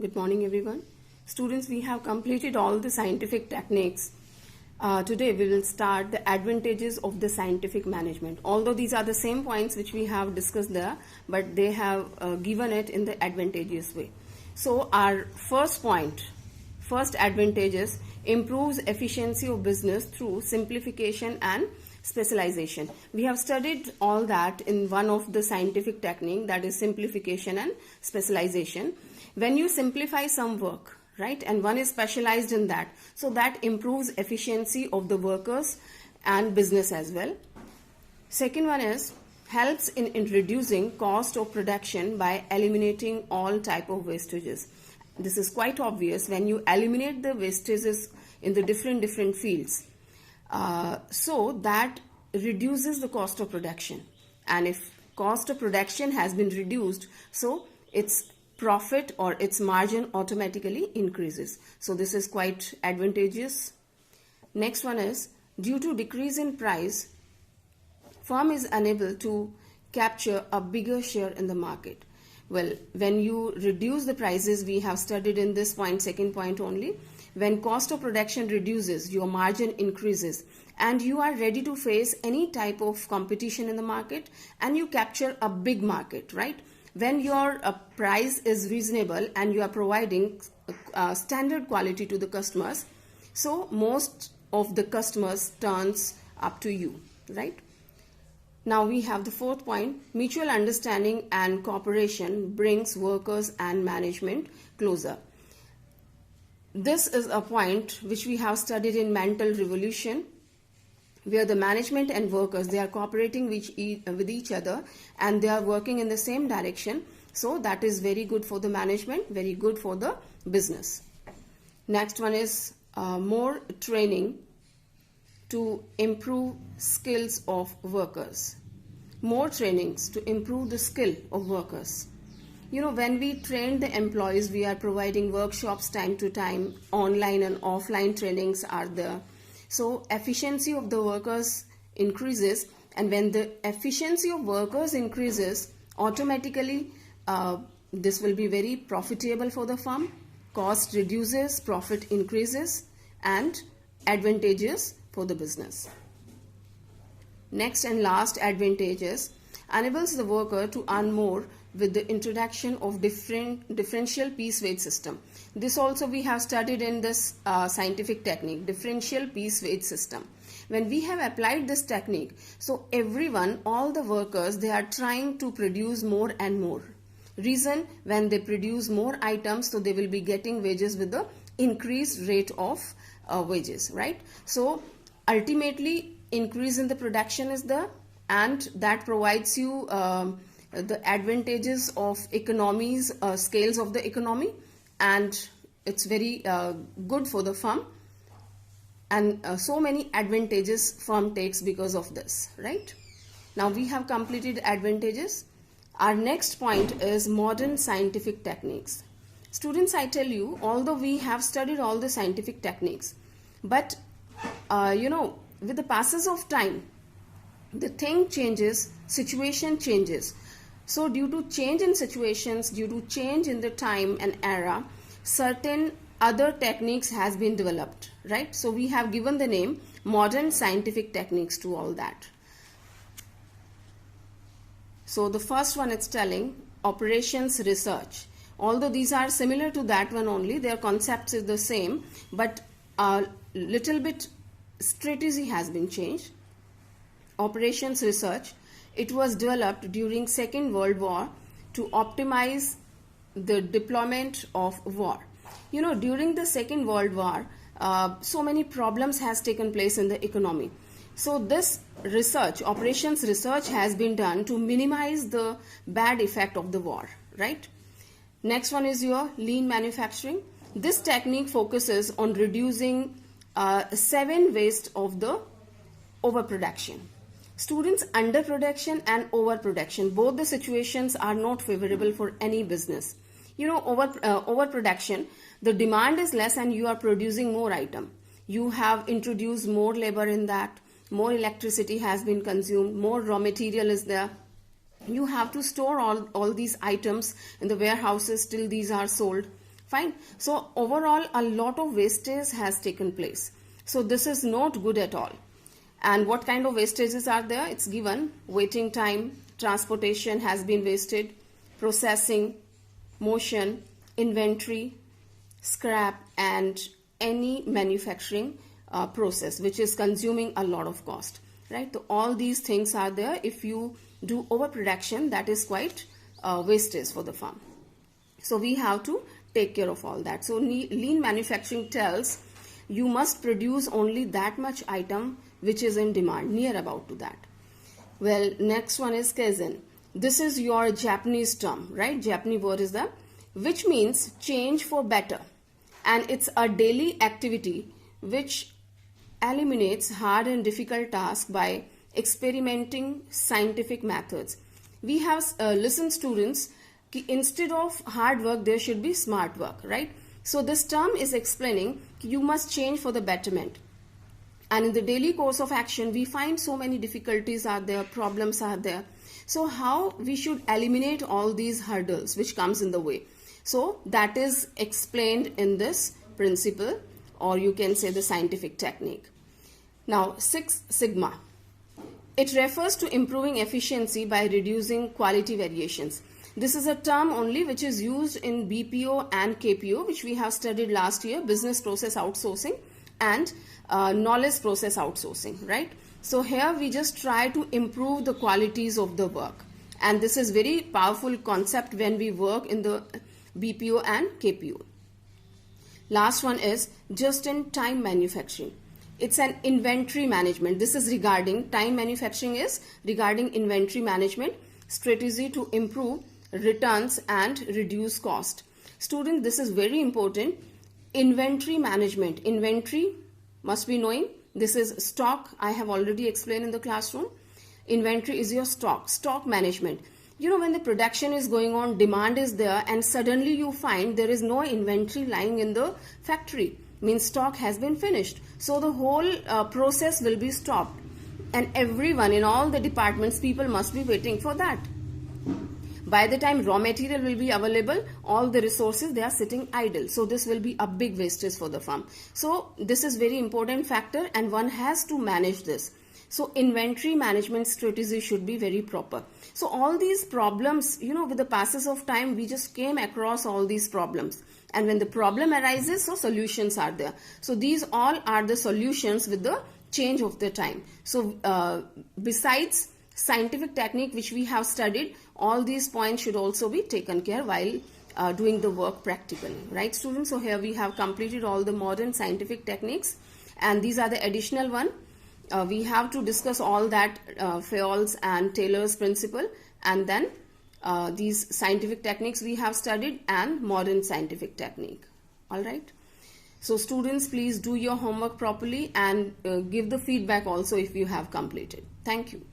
Good morning, everyone. Students, we have completed all the scientific techniques. Today, we will start the advantages of the scientific management. Although these are the same points which we have discussed there, but they have given it in the advantageous way. So, our first point, first advantage is improves efficiency of business through simplification and specialization. We have studied all that in one of the scientific technique, that is simplification and specialization. When you simplify some work, right, and one is specialized in that, so that improves efficiency of the workers and business as well. Second one is helps in reducing cost of production by eliminating all type of wastages. This is quite obvious when you eliminate the wastages in the different fields. So that reduces the cost of production, and if cost of production has been reduced, so its profit or its margin automatically increases. So this is quite advantageous. Next one is due to decrease in price, firm is unable to capture a bigger share in the market. Well, when you reduce the prices, we have studied in this point, second point only, when cost of production reduces, your margin increases, and you are ready to face any type of competition in the market, and you capture a big market, right? When your price is reasonable and you are providing standard quality to the customers, so most of the customers turns up to you, right? Now we have the fourth point, mutual understanding and cooperation brings workers and management closer. This is a point which we have studied in Mental Revolution, where the management and workers, they are cooperating with each other and they are working in the same direction. So that is very good for the management, very good for the business. Next one is more training to improve skills of workers. More trainings to improve the skill of workers. You know, when we train the employees, we are providing workshops time to time, online and offline trainings are there. So efficiency of the workers increases, and when the efficiency of workers increases, automatically this will be very profitable for the firm. Cost reduces, profit increases, and advantageous for the business. Next and last advantage is enables the worker to earn more with the introduction of differential piece weight system. This also we have studied in this scientific technique, differential piece weight system. When we have applied this technique, so everyone, all the workers, they are trying to produce more and more. Reason, when they produce more items, so they will be getting wages with the increased rate of wages, right? So ultimately increase in the production is there, and that provides you the advantages of economies, scales of the economy, and it's very good for the firm, and so many advantages firm takes because of this, right? Now we have completed advantages. Our next point is modern scientific techniques. Students, I tell you, although we have studied all the scientific techniques, but you know, with the passes of time, the thing changes, situation changes. So due to change in situations, due to change in the time and era, certain other techniques has been developed, right? So we have given the name modern scientific techniques to all that. So the first one, it's telling operations research. Although these are similar to that one only, their concepts is the same, but a little bit strategy has been changed. Operations research, it was developed during Second World War to optimize the deployment of war. You know, during the Second World War, so many problems has taken place in the economy. So this research, operations research, has been done to minimize the bad effect of the war, right? Next one is your lean manufacturing. This technique focuses on reducing 7 waste of the overproduction. Students, underproduction and overproduction, both the situations are not favorable for any business. You know, overproduction, the demand is less and you are producing more item. You have introduced more labor in that, more electricity has been consumed, more raw material is there. You have to store all these items in the warehouses till these are sold. Fine. So overall, a lot of wastage has taken place. So this is not good at all. And what kind of wastages are there? It's given: waiting time, transportation has been wasted, processing, motion, inventory, scrap, and any manufacturing process which is consuming a lot of cost, right? So all these things are there. If you do overproduction, that is quite wastage for the firm. So we have to take care of all that. So lean manufacturing tells you must produce only that much item which is in demand, near about to that. Well, next one is Kaizen. This is your Japanese term, right? Japanese word is that, which means change for better. And it's a daily activity which eliminates hard and difficult tasks by experimenting scientific methods. We have listened students, instead of hard work, there should be smart work, right? So this term is explaining you must change for the betterment. And in the daily course of action, we find so many difficulties are there, problems are there. So how we should eliminate all these hurdles which comes in the way. So that is explained in this principle, or you can say the scientific technique. Now, 6 Sigma. It refers to improving efficiency by reducing quality variations. This is a term only which is used in BPO and KPO, which we have studied last year, business process outsourcing and knowledge process outsourcing, right? So here we just try to improve the qualities of the work. And this is very powerful concept when we work in the BPO and KPO. Last one is just-in-time manufacturing. It's an inventory management. This is regarding time manufacturing is regarding inventory management, strategy to improve returns and reduce cost. Students, this is very important. Inventory management. Inventory must be knowing. This is stock. I have already explained in the classroom. Inventory is your stock management. You know, when the production is going on, demand is there, and suddenly you find there is no inventory lying in the factory. Means stock has been finished. So the whole process will be stopped. And everyone in all the departments, people must be waiting for that. By the time raw material will be available, all the resources, they are sitting idle. So this will be a big wastage for the firm. So this is very important factor, and one has to manage this. So inventory management strategy should be very proper. So all these problems, you know, with the passes of time, we just came across all these problems. And when the problem arises, so solutions are there. So these all are the solutions with the change of the time. So besides scientific technique which we have studied, all these points should also be taken care while doing the work practically, right students? So here we have completed all the modern scientific techniques, and these are the additional one. We have to discuss all that Fayol's and Taylor's principle, and then these scientific techniques we have studied and modern scientific technique. All right. So students, please do your homework properly and give the feedback also if you have completed. Thank you.